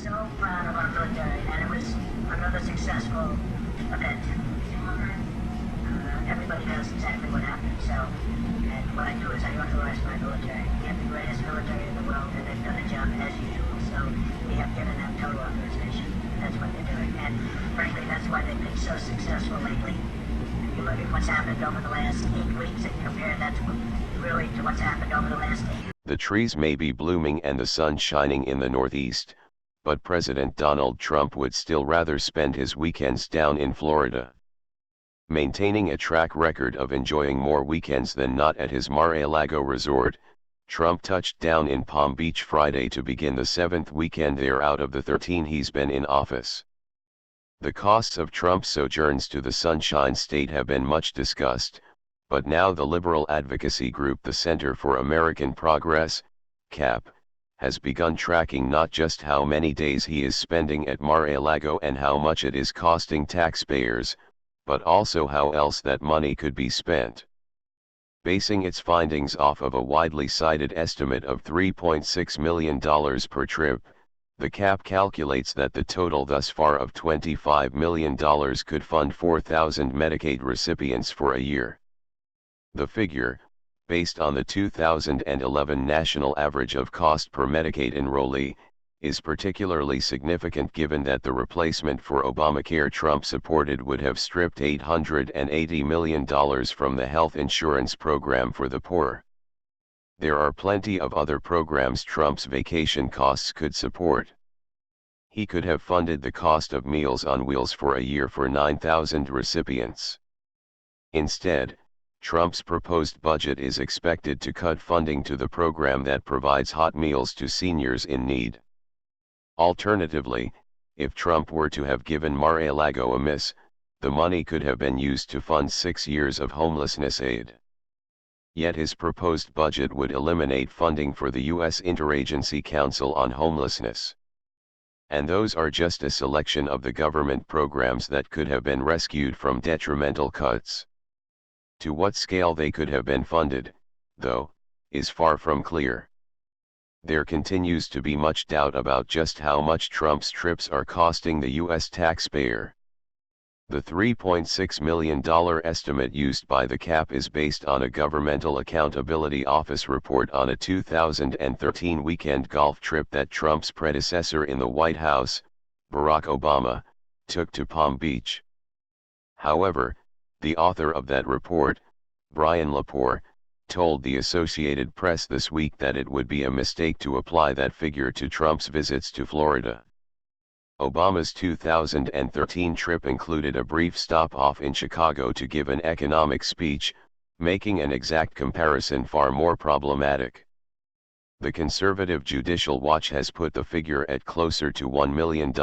so proud of our military, and it was another successful event. Everybody knows exactly what happened, so, and what I do is I authorize my military. We have the greatest military in the world, and they've done a job as usual, so we have given them total authorization. That's what they're doing, and frankly, that's why they've been so successful lately. You look at what's happened over the last 8 weeks and compare that to what's happened over the last 8 years. The trees may be blooming and the sun shining in the Northeast, but President Donald Trump would still rather spend his weekends down in Florida. Maintaining a track record of enjoying more weekends than not at his Mar-a-Lago resort, Trump touched down in Palm Beach Friday to begin the 7th weekend there out of the 13 he's been in office. The costs of Trump's sojourns to the Sunshine State have been much discussed, but now the liberal advocacy group the Center for American Progress, CAP, has begun tracking not just how many days he is spending at Mar-a-Lago and how much it is costing taxpayers, but also how else that money could be spent. Basing its findings off of a widely cited estimate of $3.6 million per trip, the CAP calculates that the total thus far of $25 million could fund 4,000 Medicaid recipients for a year. The figure, based on the 2011 national average of cost per Medicaid enrollee, is particularly significant given that the replacement for Obamacare Trump supported would have stripped $880 million from the health insurance program for the poor. There are plenty of other programs Trump's vacation costs could support. He could have funded the cost of Meals on Wheels for a year for 9,000 recipients. Instead, Trump's proposed budget is expected to cut funding to the program that provides hot meals to seniors in need. Alternatively, if Trump were to have given Mar-a-Lago a miss, the money could have been used to fund 6 years of homelessness aid. Yet his proposed budget would eliminate funding for the U.S. Interagency Council on Homelessness. And those are just a selection of the government programs that could have been rescued from detrimental cuts. To what scale they could have been funded, though, is far from clear. There continues to be much doubt about just how much Trump's trips are costing the U.S. taxpayer. The $3.6 million estimate used by the CAP is based on a Governmental Accountability Office report on a 2013 weekend golf trip that Trump's predecessor in the White House, Barack Obama, took to Palm Beach. However, the author of that report, Brian Lepore, told the Associated Press this week that it would be a mistake to apply that figure to Trump's visits to Florida. Obama's 2013 trip included a brief stop-off in Chicago to give an economic speech, making an exact comparison far more problematic. The conservative Judicial Watch has put the figure at closer to $1 million,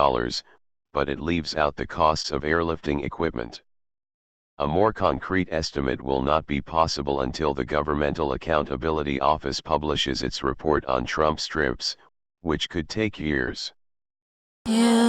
but it leaves out the costs of airlifting equipment. A more concrete estimate will not be possible until the Governmental Accountability Office publishes its report on Trump's trips, which could take years. Yeah.